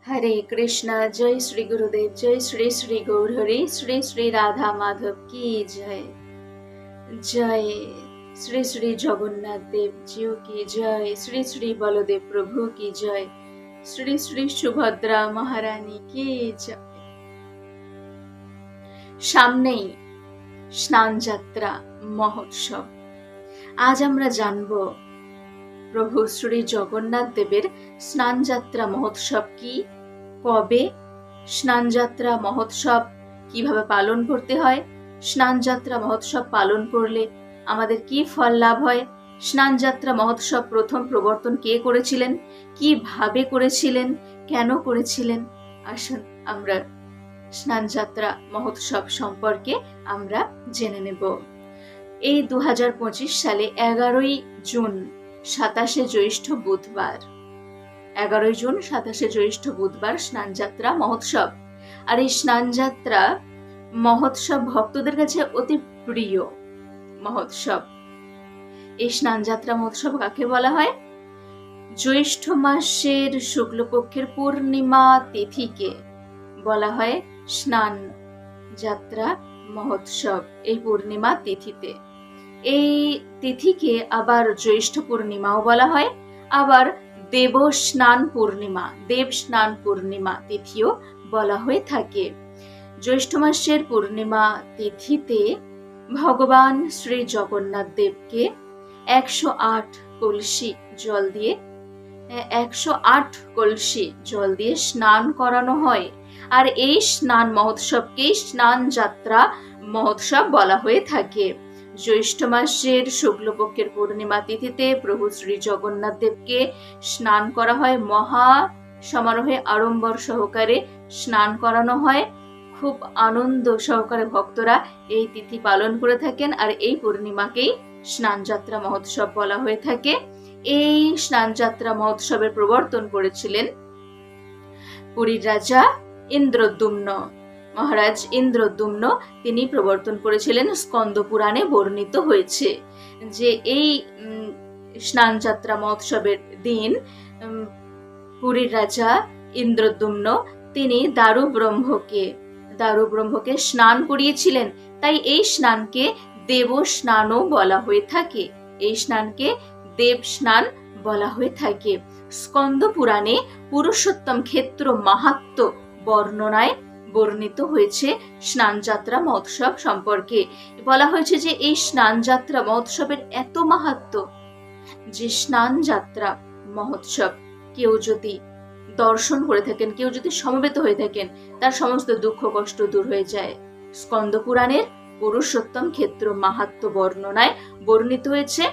हरे कृष्णा। जय श्री गुरुदेव। जय श्री श्री गौर हरि। श्री श्री राधा माधव की जय। जय श्री श्री जगन्नाथ देव जी की जय। श्री श्री बलदेव प्रभु की जय। श्री श्री सुभद्रा महारानी की जय। सामनेই স্নান যাত্রা মহোৎসব। আজ আমরা জানবো প্রভু শ্রী জগন্নাথ দেবের স্নান যাত্রা মহোৎসব কি, কবে, স্নান যাত্রা মহোৎসব কিভাবে পালন করতে হয়, স্নান যাত্রা মহোৎসব পালন করলে আমাদের কি ফল লাভ হয়, স্নান যাত্রা মহোৎসব প্রথম প্রবর্তন কে করেছিলেন, কিভাবে করেছিলেন, কেন করেছিলেন। আসুন আমরা স্নান যাত্রা মহোৎসব সম্পর্কে আমরা জেনে নেব। এই 2025 সালে 11ই জুন 27শে জ্যৈষ্ঠ বুধবার, 11ই জুন 27শে জ্যৈষ্ঠ বুধবার স্নান যাত্রা মহোৎসব। আর এই স্নান যাত্রা মহোৎসব ভক্তদের কাছে অতি প্রিয় মহোৎসব। এই স্নান যাত্রা মহোৎসব কাকে বলা হয়? জ্যৈষ্ঠ মাসের শুক্লপক্ষের পূর্ণিমা তিথিকে বলা হয় স্নান যাত্রা মহোৎসব। এই পূর্ণিমা তিথিতে, এই তিথিকে আবার জ্যৈষ্ঠ পূর্ণিমাও বলা হয়, আবার দেব স্নান পূর্ণিমা, দেব স্নান পূর্ণিমা তিথিও বলা হয়ে থাকে। জ্যৈষ্ঠ মাসের পূর্ণিমা তিথিতে ভগবান শ্রী জগন্নাথ দেবকে 108 কলসি জল দিয়ে 108 কলসি জল দিয়ে স্নান করানো হয়। আর এই স্নান মহোৎসবকেই স্নান যাত্রা মহোৎসব বলা হয়ে থাকে। জ্যৈষ্ঠ মাসের শুক্লপক্ষের পূর্ণিমা তিথিতে প্রভু শ্রী জগন্নাথ দেবকে স্নান করা হয়, মহা সমারোহে আড়ম্বর সহকারে স্নান করানো হয়। খুব আনন্দ সহকারে ভক্তরা এই তিথি পালন করে থাকেন। আর এই পূর্ণিমাকেই স্নান যাত্রা মহোৎসব বলা হয়ে থাকে। এই স্নান যাত্রা মহোৎসবের প্রবর্তন করেছিলেন পুরীর রাজা ইন্দ্রদ্যুম্ন, মহারাজ ইন্দ্রদ্যুম্ন। তিনি প্রবর্তন করেছিলেন। স্কন্দ পুরাণে বর্ণিত হয়েছে যে এই স্নান যাত্রা মহোৎসবের দিন পুরীর রাজা ইন্দ্রদ্যুম্ন তিনি দারু ব্রহ্মকে স্নান করিয়েছিলেন। তাই এই স্নানকে দেব স্নানও বলা হয়ে থাকে। এই স্নানকে দেব স্নান বলা হয়ে থাকে। স্কন্দ পুরাণে পুরুষোত্তম ক্ষেত্র মাহাত্ম্য বর্ণনায় বর্ণিত হয়েছে স্নান যাত্রা মহোৎসব সম্পর্কে। বলা হয়েছে যে এই স্নান যাত্রা মহোৎসবের এত মাহাত্ম্য যে স্নান যাত্রা মহোৎসব কেউ যদি দর্শন করে থাকেন, কেউ যদি সমবেত হয়ে থাকেন, তার সমস্ত দুঃখ কষ্ট দূর হয়ে যায়। স্কন্দ পুরাণের পুরুষোত্তম ক্ষেত্র মাহাত্ম্য বর্ণনায় বর্ণিত হয়েছে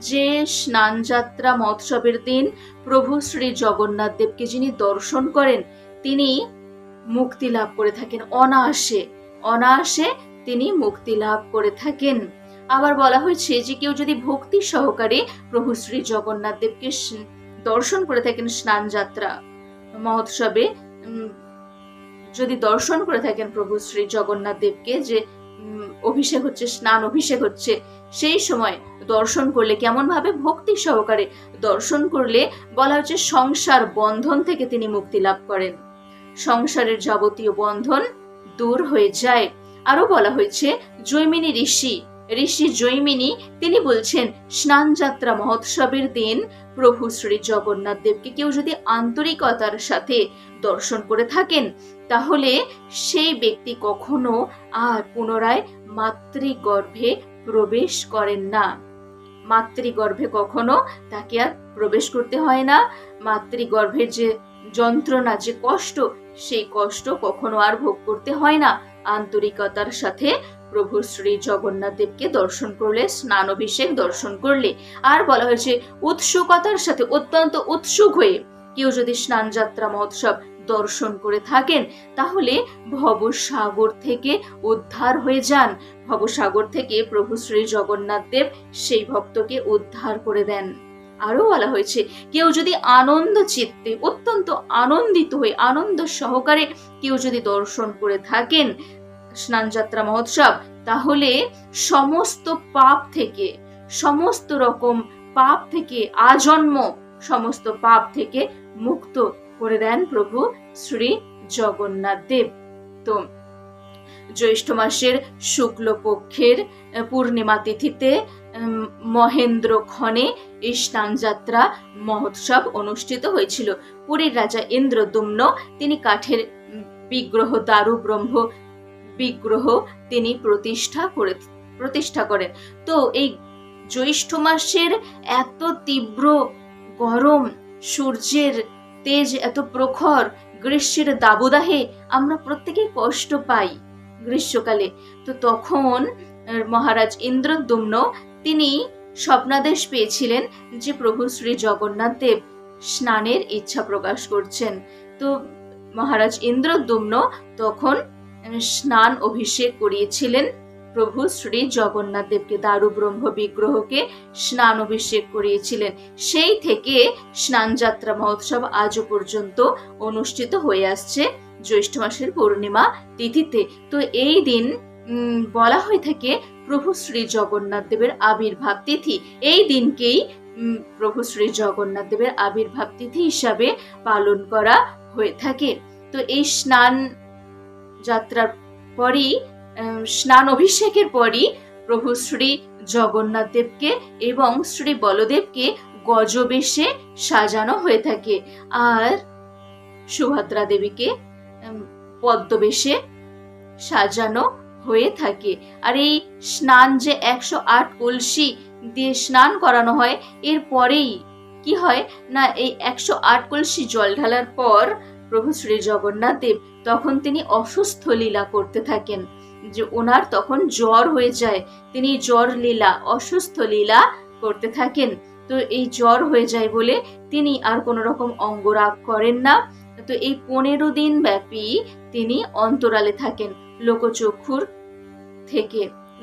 যে স্নান যাত্রা মহোৎসবের দিন প্রভু শ্রী জগন্নাথ দেবকে যিনি দর্শন করেন তিনি মুক্তি লাভ করে থাকেন। অনায়াসে তিনি মুক্তি লাভ করে থাকেন। আবার বলা হয়েছে যে কেউ যদি ভক্তি সহকারে প্রভু শ্রী জগন্নাথ দেবকে দর্শন করে থাকেন, স্নান যাত্রা মহোৎসবে যদি দর্শন করে থাকেন প্রভু শ্রী জগন্নাথ দেবকে, যে অভিষেক হচ্ছে, স্নান অভিষেক হচ্ছে, সেই সময় দর্শন করলে, কেমন ভাবে ভক্তি সহকারে দর্শন করলে বলা হচ্ছে সংসার বন্ধন থেকে তিনি মুক্তি লাভ করেন, সংসারের যাবতীয় বন্ধন দূর হয়ে যায়। আরো বলা হয়েছে জৈমিনী ঋষি জৈমিনী তিনি বলছেন স্নান যাত্রা মহোৎসবের দিন প্রভু শ্রী জগন্নাথ দেবকে কেউ যদি আন্তরিকতার সাথে দর্শন করে থাকেন তাহলে সেই ব্যক্তি কখনো আর পুনরায় মাতৃগর্ভে প্রবেশ করেন না। মাতৃগর্ভে কখনো তাকে আর প্রবেশ করতে হয় না। মাতৃগর্ভের যে যন্ত্রণা, যে কষ্ট, সেই কষ্ট কখনো আর ভোগ করতে হয় না আন্তরিকতার সাথে প্রভু শ্রী জগন্নাথ দেবকে দর্শন করলে, স্নান অভিষেক দর্শন করলে। আর বলা হয়েছে উৎসুকতার সাথে, অত্যন্ত উৎসুক হয়ে কেউ যদি স্নান যাত্রা মহোৎসব দর্শন করে থাকেন তাহলে ভবসাগর থেকে উদ্ধার হয়ে যান। ভবসাগর থেকে প্রভু শ্রী জগন্নাথ দেব সেই ভক্তকে উদ্ধার করে দেন। আরো বলা হয়েছে কেউ যদি আনন্দ চিত্তে, অত্যন্ত আনন্দিত হয়ে, আনন্দ সহকারে কেউ যদি দর্শন করে থাকেন স্নান যাত্রা মহোৎসব, তাহলে সমস্ত পাপ থেকে, সমস্ত রকম পাপ থেকে, আজন্ম সমস্ত পাপ থেকে মুক্ত করে দেন প্রভু শ্রী জগন্নাথ দেব। তো জ্যৈষ্ঠ মাসের শুক্লপক্ষের পূর্ণিমা তিথিতে মহেন্দ্রক্ষণে এই স্নানযাত্রা মহোৎসব অনুষ্ঠিত হয়েছিল। পুরীর রাজা ইন্দ্রদ্যুম্ন তিনি কাঠের বিগ্রহ, দারু ব্রহ্ম বিগ্রহ তিনি প্রতিষ্ঠা করেন। তো এই জ্যৈষ্ঠ মাসের এত তীব্র গরম, সূর্যের তেজ এত প্রখর, গ্রীষ্মের দাবদাহে আমরা প্রত্যেকেই কষ্ট পাই গ্রীষ্মকালে। তো তখন মহারাজ ইন্দ্রদ্যুম্ন তিনি স্বপ্নাদেশ পেয়েছিলেন যে প্রভু শ্রী জগন্নাথ দেব স্নানের ইচ্ছা প্রকাশ করছেন। তো মহারাজ ইন্দ্রদ্যুম্ন তখন স্নান অভিষেক করিয়েছিলেন প্রভু শ্রী জগন্নাথ দেবকে, দারু ব্রহ্ম বিগ্রহকে স্নান অভিষেক করিয়েছিলেন। সেই থেকে স্নানযাত্রা মহোৎসব আজও পর্যন্ত অনুষ্ঠিত হয়ে আসছে জ্যৈষ্ঠ মাসের পূর্ণিমা তিথিতে। তো এই দিন বলা হয়ে থাকে প্রভু শ্রী জগন্নাথ দেবের আবির্ভাব তিথি। এই দিনকেই প্রভু শ্রী জগন্নাথ দেবের আবির্ভাব তিথি হিসাবে পালন করা হয়ে থাকে। তো এই স্নান যাত্রার পরই, স্নান অভিষেকের পরই প্রভু শ্রী জগন্নাথ দেবকে এবং শ্রী বলদেবকে গজবেশে সাজানো হয়ে থাকে, আর সুভদ্রা দেবীকে পদ্মবেশে সাজানো হয়ে থাকে। আর এই স্নান যে 108 কলসি দিয়ে স্নান করানো হয়, এর পরেই কি হয় না, এই 108 কলসি জল ঢালার পর প্রভু শ্রী জগন্নাথ দেব তখন তিনি অসুস্থ লীলা করতে থাকেন, যে ওনার তখন জ্বর হয়ে যায়, তিনি জ্বর লীলা, অসুস্থ লীলা করতে থাকেন। তো এই জ্বর হয়ে যায় বলে তিনি আর কোনো রকম অঙ্গরাগ করেন না। তো এই 15 দিন ব্যাপী তিনি অন্তরালে থাকেন,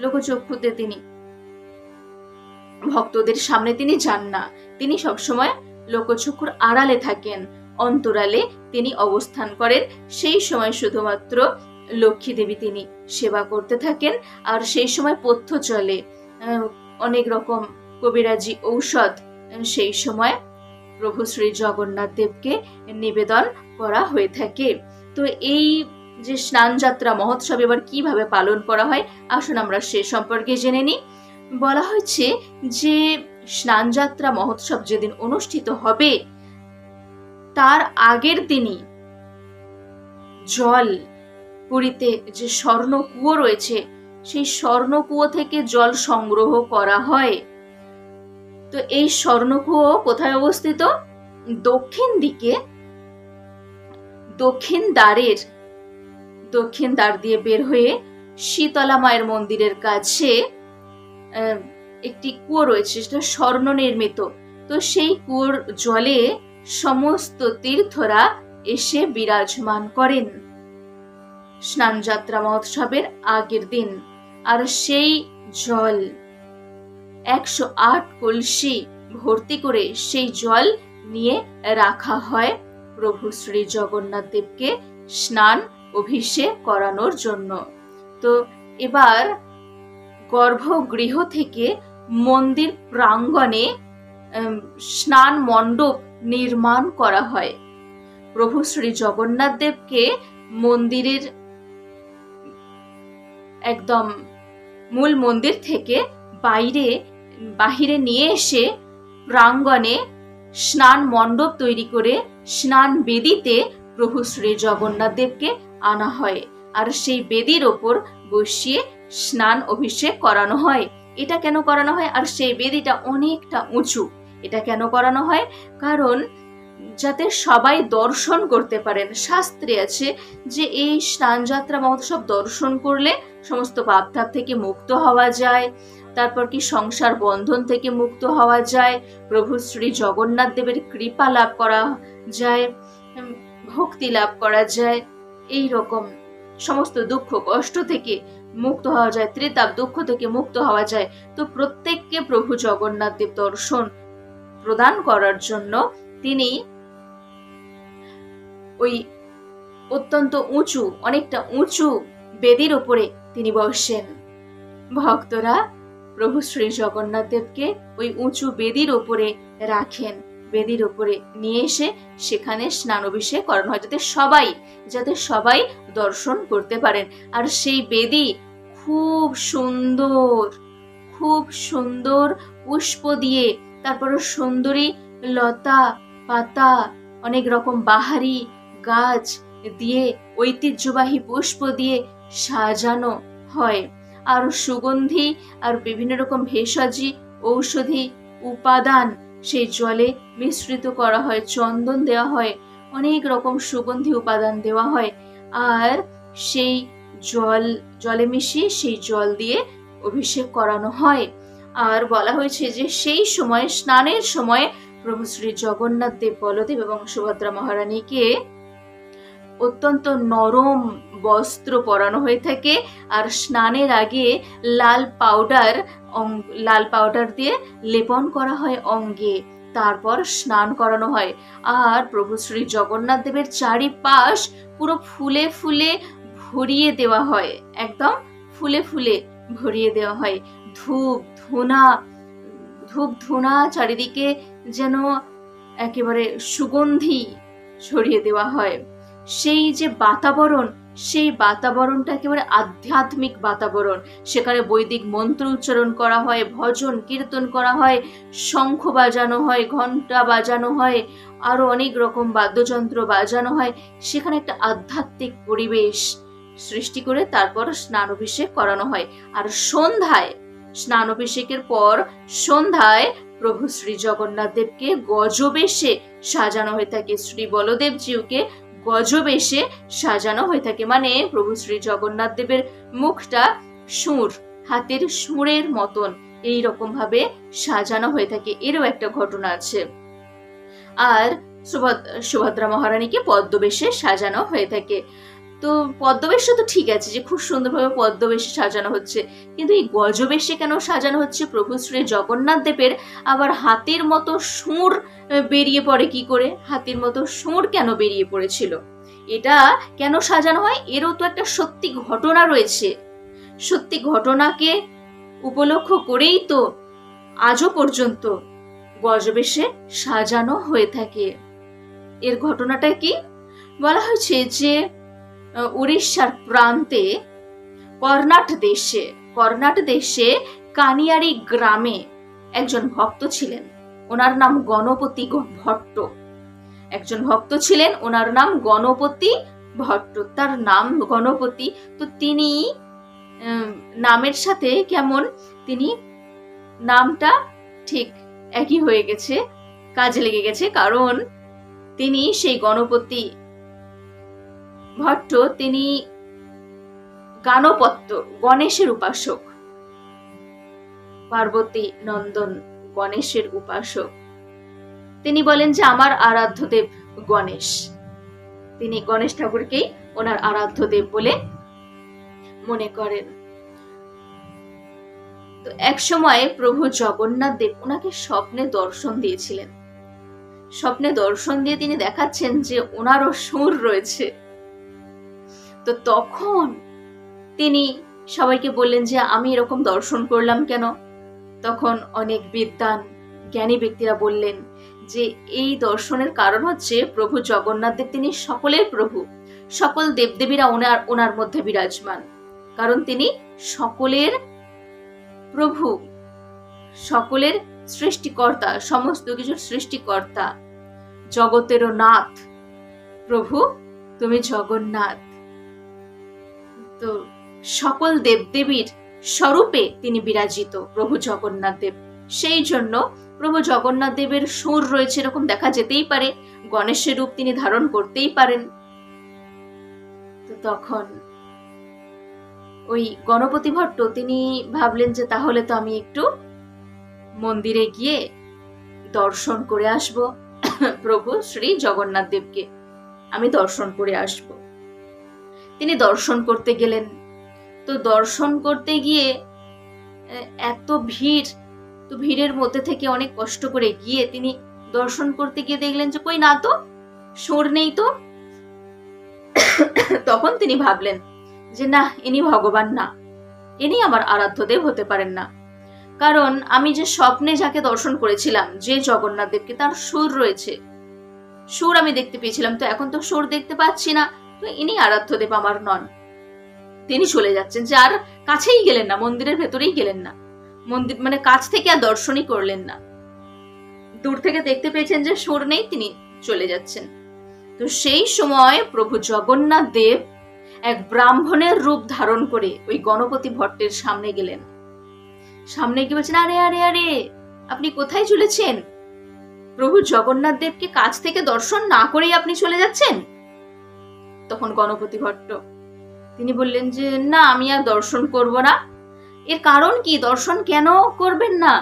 লোকচক্ষুতে তিনি ভক্তদের সামনে তিনি যান না, তিনি সবসময় লোকচক্ষুর আড়ালে থাকেন, অন্তরালে তিনি অবস্থান করেন। সেই সময় শুধুমাত্র লক্ষ্মী দেবী তিনি সেবা করতে থাকেন। আর সেই সময় পথ্য চলে, অনেক রকম কবিরাজি ঔষধ সেই সময় প্রভু শ্রী জগন্নাথ দেবকে নিবেদন করা হয়ে থাকে। তো এই যে স্নানযাত্রা মহোৎসব এবার কিভাবে পালন করা হয়, আসুন আমরা সে সম্পর্কে জেনে নিই। বলা হয়েছে যে স্নানযাত্রা মহোৎসব যেদিন অনুষ্ঠিত হবে তার আগের দিনই জল, পুরীতে যে স্বর্ণ কুয়ো রয়েছে সেই স্বর্ণ কুয়ো থেকে জল সংগ্রহ করা হয়। তো এই স্বর্ণ কুয়ো কোথায় অবস্থিত? দক্ষিণ দিকে, দক্ষিণ দ্বার দিয়ে বের হয়ে শীতলা মায়ের মন্দিরের কাছে একটি কুয়ো রয়েছে, সেটা স্বর্ণ নির্মিত। তো সেই কুয়োর জলে সমস্ত তীর্থরা এসে বিরাজমান করেন স্নানযাত্রা মহোৎসবের আগের দিন। আর সেই জল 108 কলসি ভর্তি করে সেই জল নিয়ে রাখা হয় প্রভু শ্রী জগন্নাথ দেবকে স্নান অভিষেক করানোর জন্য। তো এবার গর্ভগৃহ থেকে মন্দির প্রাঙ্গণে স্নান মণ্ডপ নির্মাণ করা হয়। প্রভু শ্রী জগন্নাথ দেবকে মন্দিরের একদম মূল মন্দির থেকে বাহিরে নিয়ে এসে প্রাঙ্গণে স্নান মণ্ডপ তৈরি করে স্নান বেদিতে প্রভু শ্রী জগন্নাথ দেবকে আনা হয়, আর সেই বেদির ওপর বসিয়ে স্নান অভিষেক করানো হয়। এটা কেন করানো হয়? আর সেই বেদিটা অনেকটা উঁচু। এটা কেন করানো হয়? কারণ যাতে সবাই দর্শন করতে পারেন। শাস্ত্রে আছে যে এই স্নানযাত্রা মহোৎসব দর্শন করলে সমস্ত পাপতাপ থেকে মুক্ত হওয়া যায়, তারপর কি সংসার বন্ধন থেকে মুক্ত হওয়া যায়, প্রভু শ্রী জগন্নাথ দেবের কৃপা লাভ করা যায়, ভক্তি লাভ করা যায়, এই রকম সমস্ত দুঃখ কষ্ট থেকে মুক্ত হওয়া যায়, ত্রিতাপ দুঃখ থেকে মুক্ত হওয়া যায়। তো প্রত্যেককে প্রভু জগন্নাথ দেব দর্শন প্রদান করার জন্য তিনি ওই অত্যন্ত উঁচু, অনেকটা উঁচু বেদির উপরে তিনি বসেন। ভক্তরা প্রভু শ্রী জগন্নাথ দেবকে ওই উঁচু বেদির উপরে রাখেন, বেদির ওপরে নিয়ে এসে সেখানে স্নান অভিষেক করানো হয়, যাতে সবাই দর্শন করতে পারেন। আর সেই বেদি খুব সুন্দর, খুব সুন্দর পুষ্প দিয়ে, তারপরে সুন্দরী লতা পাতা, অনেক রকম বাহারি গাছ দিয়ে, ঐতিহ্যবাহী পুষ্প দিয়ে সাজানো হয়। আর সুগন্ধি আর বিভিন্ন রকম ভেষজি ঔষধি উপাদান সেই জলে মিশ্রিত করা হয়, চন্দন দেওয়া হয়, অনেক রকম সুগন্ধি উপাদান দেওয়া হয়। আর সেই জলে মিশিয়ে সেই জল দিয়ে অভিষেক করানো হয়। আর বলা হয়েছে যে সেই সময়, স্নানের সময়, প্রভু শ্রী জগন্নাথ দেব, বলদেব এবং সুভদ্রা মহারানীকে অত্যন্ত নরম বস্ত্র পরানো হয়ে থাকে। আর স্নানের আগে লাল পাউডার দিয়ে লেপন করা হয় অঙ্গে, তারপর স্নান করানো হয়। আর প্রভু শ্রী জগন্নাথ দেবের চারিপাশ পুরো ফুলে ফুলে ভরিয়ে দেওয়া হয়, একদম ফুলে ফুলে ভরিয়ে দেওয়া হয়। ধূপ ধুনা চারিদিকে যেন একেবারে সুগন্ধি ছড়িয়ে দেওয়া হয়। সেই যে বাতাবরণ, সেই বাতাবরণটা একেবারে আধ্যাত্মিক বাতাবরণ। সেখানে বৈদিক মন্ত্র উচ্চারণ করা হয়, ভজন কীর্তন করা হয়, শঙ্খ বাজানো হয়, ঘণ্টা বাজানো হয়, আরো অনেক রকম বাদ্যযন্ত্র বাজানো হয়। সেখানে একটা আধ্যাত্মিক পরিবেশ সৃষ্টি করে তারপর স্নান অভিষেক করানো হয়। আর সন্ধ্যায়, স্নান অভিষেকের পর সন্ধ্যায় প্রভু শ্রী জগন্নাথ দেবকে গজবেশে সাজানো হয়ে থাকে। শ্রী বলদেব জিউকে গজবেশে সাজানো হয়ে থাকে, মানে প্রভু শ্রী জগন্নাথ দেবের মুখটা হাতের সুরের মতন এইরকম ভাবে সাজানো হয়ে থাকে। এরও একটা ঘটনা আছে। আর সুভদ্রা মহারানীকে পদ্মবেশে সাজানো হয়ে থাকে। তো পদ্মবেশে তো ঠিক আছে যে খুব সুন্দরভাবে পদ্মবেশে সাজানো হচ্ছে, কিন্তু এই গজবেশে কেন সাজানো হচ্ছে? প্রভু শ্রী জগন্নাথ দেবের আবার হাতির মতো সুর বেরিয়ে পড়ে কি করে? হাতির মতো সুর কেন বেরিয়ে পড়েছিল? এটা কেন সাজানো হয়? এরও তো একটা সত্যি ঘটনা রয়েছে। সত্যি ঘটনাকে উপলক্ষ করেই তো আজও পর্যন্ত গজবেশে সাজানো হয়ে থাকে। এর ঘটনাটা কি? বলা হয়েছে যে উড়িষ্যার প্রান্তে কর্ণাট দেশে কানিয়ারি গ্রামে একজন ভক্ত ছিলেন, ওনার নাম গণপতি ভট্ট। একজন ভক্ত ছিলেন, ওনার নাম গণপতি ভট্ট। তার নাম গণপতি, তো তিনি নামের সাথে কেমন তিনি নামটা ঠিক একই হয়ে গেছে, কাজে লেগে গেছে। কারণ তিনি সেই গণপতি ভট্ট, তিনি গানপত্য, গণেশের উপাসক, পার্বতী নন্দন গণেশের উপাসক। তিনি বলেন যে আমার আরাধ্য দেব গণেশ। তিনি গণেশ ঠাকুরকেই ওনার আরাধ্য দেব বলে মনে করেন। তো এক সময় প্রভু জগন্নাথ দেব ওনাকে স্বপ্নে দর্শন দিয়েছিলেন। স্বপ্নে দর্শন দিয়ে তিনি দেখাচ্ছেন যে ওনারও সুর রয়েছে। তো তখন তিনি সবাইকে বললেন যে আমি এরকম দর্শন করলাম কেন? তখন অনেক বিদ্বান জ্ঞানী ব্যক্তিরা বললেন যে এই দর্শনের কারণ হচ্ছে প্রভু জগন্নাথ দেব তিনি সকলের প্রভু, সকল দেবদেবীরা ওনার মধ্যে বিরাজমান। কারণ তিনি সকলের প্রভু, সকলের সৃষ্টিকর্তা, সমস্ত কিছুর সৃষ্টিকর্তা, জগতেরও নাথ। প্রভু তুমি জগন্নাথ। তো সকল দেবদেবীর স্বরূপে তিনি বিরাজিত প্রভু জগন্নাথ দেব। সেই জন্য প্রভু জগন্নাথ দেবের সুর রয়েছে এরকম দেখা যেতেই পারে, গণেশের রূপ তিনি ধারণ করতেই পারেন। তো তখন ওই গণপতি ভট্ট তিনি ভাবলেন যে তাহলে তো আমি একটু মন্দিরে গিয়ে দর্শন করে আসব, প্রভু শ্রী জগন্নাথ দেবকে আমি দর্শন করে আসব। তিনি দর্শন করতে গেলেন। তো দর্শন করতে গিয়ে এত ভিড়, তো ভিড়ের মধ্যে থেকে অনেক কষ্ট করে গিয়ে তিনি দর্শন করতে গিয়ে দেখলেন যে কই না তো, সুর নেই তো। তখন তিনি ভাবলেন যে না, ইনি ভগবান না, ইনি আমার আরাধ্য দেব হতে পারেন না। কারণ আমি যে স্বপ্নে যাকে দর্শন করেছিলাম, যে জগন্নাথ দেবকে, তার সুর রয়েছে, সুর আমি দেখতে পেয়েছিলাম, তো এখন তো সুর দেখতে পাচ্ছি না, তো ইনি আরাধ্য দেব আমার নন। তিনি চলে যাচ্ছেন, যে আর কাছেই গেলেন না, মন্দিরের ভেতরেই গেলেন না, মন্দির মানে কাছ থেকে আর দর্শনই করলেন না, দূর থেকে দেখতে পেয়েছেন যে সুর নেই, তিনি চলে যাচ্ছেন। তো সেই সময় প্রভু জগন্নাথ দেব এক ব্রাহ্মণের রূপ ধারণ করে ওই গণপতি ভট্টের সামনে গেলেন। সামনে গিয়ে বলছেন, আরে আরে আরে, আপনি কোথায় চলেছেন? প্রভু জগন্নাথ দেবকে কাছ থেকে দর্শন না করেই আপনি চলে যাচ্ছেন? তখন গণপতি ভট্ট তিনি বললেন যে না, আমি আর দর্শন করব না। এর কারণ কি? দর্শন কেন করবেন না?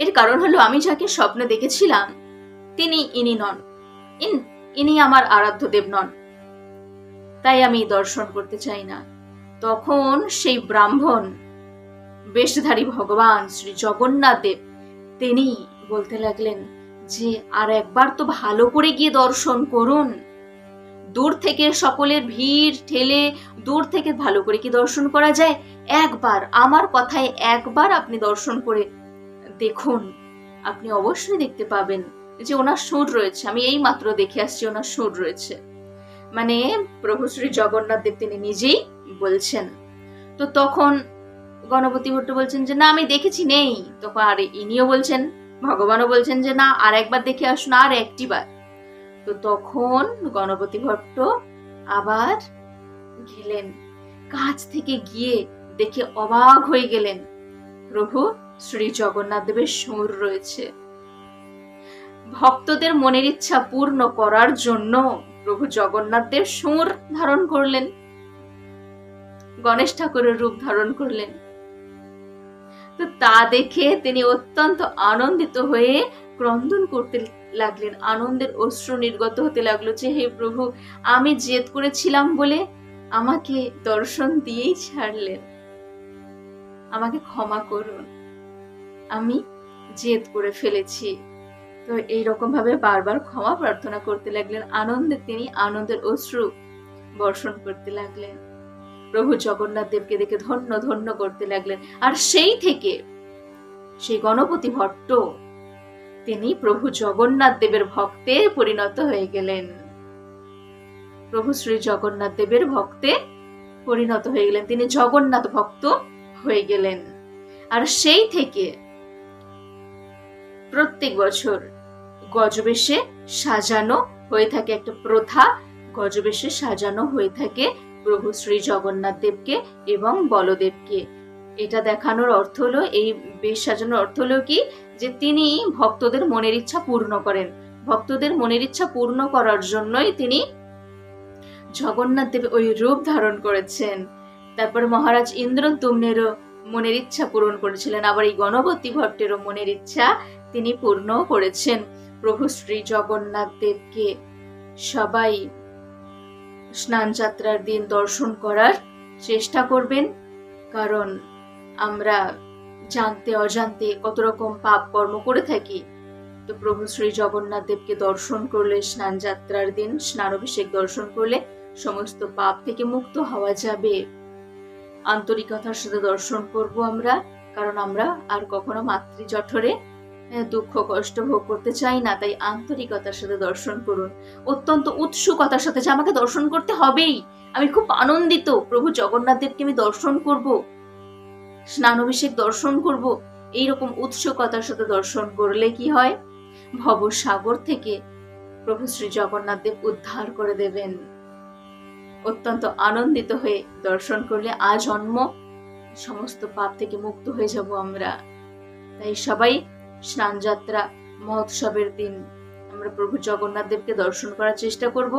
এর কারণ হলো, আমি যাকে স্বপ্নে দেখেছিলাম ইনি নন, ইনি আমার আরাধ্য দেব নন, তাই আমি দর্শন করতে চাই না। তখন সেই ব্রাহ্মণ বেশধারী ভগবান শ্রী জগন্নাথ দেব তিনি বলতে লাগলেন যে আর একবার তো ভালো করে গিয়ে দর্শন করুন, দূর থেকে সকলের ভিড় ঠেলে দূর থেকে ভালো করে কি দর্শন করা যায়? একবার আমার কথায় একবার আপনি দর্শন করে দেখুন, আপনি অবশ্যই দেখতে পাবেন যে ওনার সুর রয়েছে। আমি এই মাত্র দেখে আসছি ওনার সুর রয়েছে, মানে প্রভু শ্রী জগন্নাথ দেব তিনি নিজেই বলছেন। তো তখন গণপতি ভট্ট বলছেন যে না, আমি দেখেছি, নেই। তখন আর ইনিও বলছেন, ভগবানও বলছেন যে না, আর একবার দেখে আসুন, আর একটি বার। তো তখন গণপতি ভট্ট আবার গেলেন, কাছ থেকে গিয়ে দেখে অবাক হয়ে গেলেন প্রভু শ্রী জগন্নাথ দেবের সুর রয়েছে। ভক্তদের মনের ইচ্ছা পূর্ণ করার জন্য প্রভু জগন্নাথ দেব সুর ধারণ করলেন, গণেশ ঠাকুরের রূপ ধারণ করলেন। তো তা দেখে তিনি অত্যন্ত আনন্দিত হয়ে ক্রন্দন করতে লাগলেন, আনন্দের অশ্রু নির্গত হতে লাগলো যে হে প্রভু, আমি জেদ করেছিলাম বলে আমাকে দর্শন দিয়েই ছাড়লেন, আমাকে ক্ষমা করুন, আমি জেদ করে ফেলেছি। তো এইরকম ভাবে বারবার ক্ষমা প্রার্থনা করতে লাগলেন, আনন্দে তিনি আনন্দের অশ্রু বর্ষণ করতে লাগলেন, প্রভু জগন্নাথ দেবকে দেখে ধন্য ধন্য করতে লাগলেন। আর সেই থেকে সেই গণপতি ভট্ট তিনি প্রভু জগন্নাথ দেবের ভক্তে পরিণত হয়ে গেলেন, প্রভু শ্রী জগন্নাথ দেবের ভক্তে পরিণত হয়ে গেলেন, তিনি জগন্নাথ ভক্ত হয়ে গেলেন। আর সেই থেকে প্রত্যেক বছর গজবেশে সাজানো হয়ে থাকে, একটা প্রথা, গজবেশে সাজানো হয়ে থাকে প্রভু শ্রী জগন্নাথ দেবকে এবং বলদেবকে। এটা দেখানোর অর্থ হলো, এই বেশ সাজানোর অর্থ হলো কি, যে তিনি ভক্তদের মনের ইচ্ছা পূর্ণ করেন, ভক্তদের মনের ইচ্ছা পূর্ণ করার জন্যই তিনি জগন্নাথ দেব ওই রূপ ধারণ করেছেন। তারপরে মহারাজ ইন্দ্রদ্যুম্নেরও মনের ইচ্ছা পূরণ করেছিলেন, আবার এই গণপতি ভট্টেরও মনের ইচ্ছা তিনি পূর্ণ করেছেন প্রভু শ্রী জগন্নাথ দেবকে। সবাই স্নান যাত্রার দিন দর্শন করার চেষ্টা করবেন, কারণ আমরা জানতে অজান্তে কত রকম পাপ কর্ম করে থাকি। তো প্রভু শ্রী জগন্নাথ দেবকে দর্শন করলে, স্নান যাত্রার দিন স্নানাভিষেক দর্শন করলে সমস্ত পাপ থেকে মুক্ত হওয়া যাবে। আন্তরিকতার সাথে দর্শন করব আমরা, কারণ আমরা আর কখনো মাতৃ জঠরে দুঃখ কষ্ট ভোগ করতে চাই না। তাই আন্তরিকতার সাথে দর্শন করুন, অত্যন্ত উৎসুকতার সাথে, যে আমাকে দর্শন করতে হবেই, আমি খুব আনন্দিত, প্রভু জগন্নাথ দেবকে আমি দর্শন করব, স্নানাভিষেক দর্শন করব, এইরকম উৎসুকতার সাথে দর্শন করলে কি হয়, ভবসাগর থেকে প্রভু শ্রী জগন্নাথ দেব উদ্ধার করে দেবেন। অত্যন্ত আনন্দিত হয়ে দর্শন করলে আজন্ম সমস্ত পাপ থেকে মুক্ত হয়ে যাব আমরা। তাই সবাই স্নান যাত্রা মহোৎসবের দিন আমরা প্রভু জগন্নাথ দেবকে দর্শন করার চেষ্টা করব।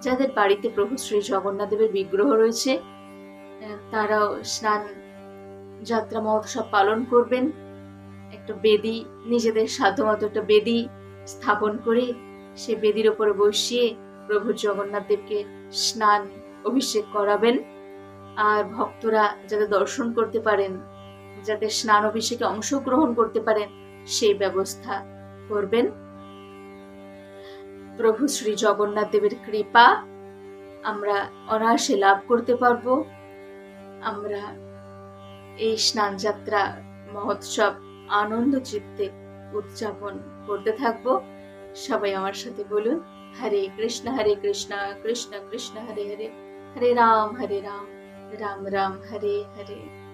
যাদের বাড়িতে প্রভু শ্রী জগন্নাথ দেবের বিগ্রহ রয়েছে তারাও স্নান যাত্রা মহোৎসব পালন করবেন। একটা বেদি, নিজেদের সাধ্যমতো একটা বেদি স্থাপন করে সে বেদির উপরে বসিয়ে প্রভু জগন্নাথ দেবকে স্নান অভিষেক করাবেন। আর ভক্তরা যাতে দর্শন করতে পারেন, যাতে স্নান অভিষেকে অংশগ্রহণ করতে পারেন, সেই ব্যবস্থা করবেন। প্রভু শ্রী জগন্নাথ দেবের কৃপা আমরা অনায়াসে লাভ করতে পারবো। আমরা এই স্নান যাত্রা মহোৎসব আনন্দ চিত্তে উদযাপন করতে থাকবো। সবাই আমার সাথে বলুন, হরে কৃষ্ণ কৃষ্ণ কৃষ্ণ হরে হরে, হরে রাম রাম রাম হরে হরে।